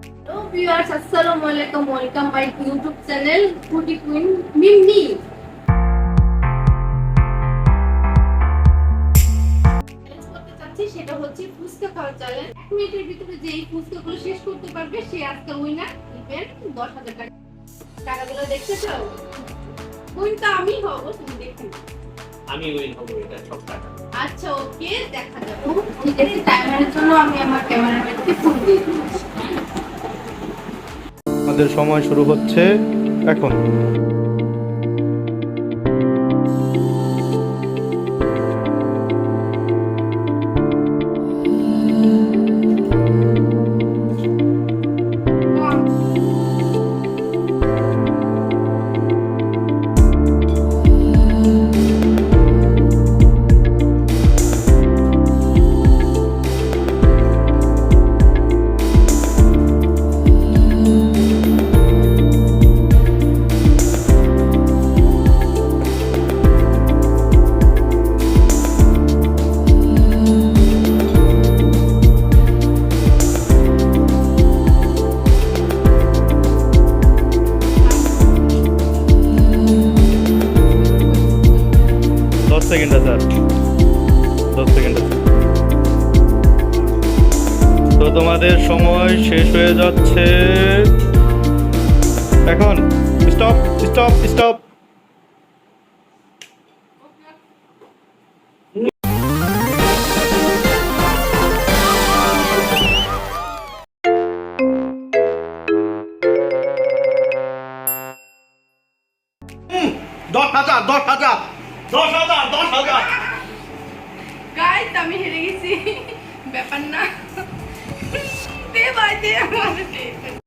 Hello viewers, Assalamualaikum. Welcome my YouTube channel Foodie Queen Mimi. Challenge করতে চাচ্ছি সেটা হচ্ছে ফুচকা খাওয়ার চ্যালেঞ্জ। 1 মিনিটের ভিতরে যে এই ফুচকাগুলো শেষ করতে পারবে সে আজকে উইনার। ইভেন্ট 10,000 টাকা। টাকাগুলো দেখতে চাও? উইনটা আমি হব, তুমি দেখো। আমি উইন হব, এটা সব টাকা। আচ্ছা ওকে, দেখা যাবে। ঠিক আছে, টাইমারের জন্য আমি আমার ক্যামেরাম্যানকে ফোন দিয়ে দিচ্ছি। আমাদের সময় শুরু হচ্ছে এখন। সেকেন্ড স্যার, 10 সেকেন্ড আছে। তো তোমাদের সময় শেষ হয়ে যাচ্ছে এখন। Stop stop stop. গাইস আমি হেরে গেছি, ব্যাপার না। দে ভাই দে আমাকে।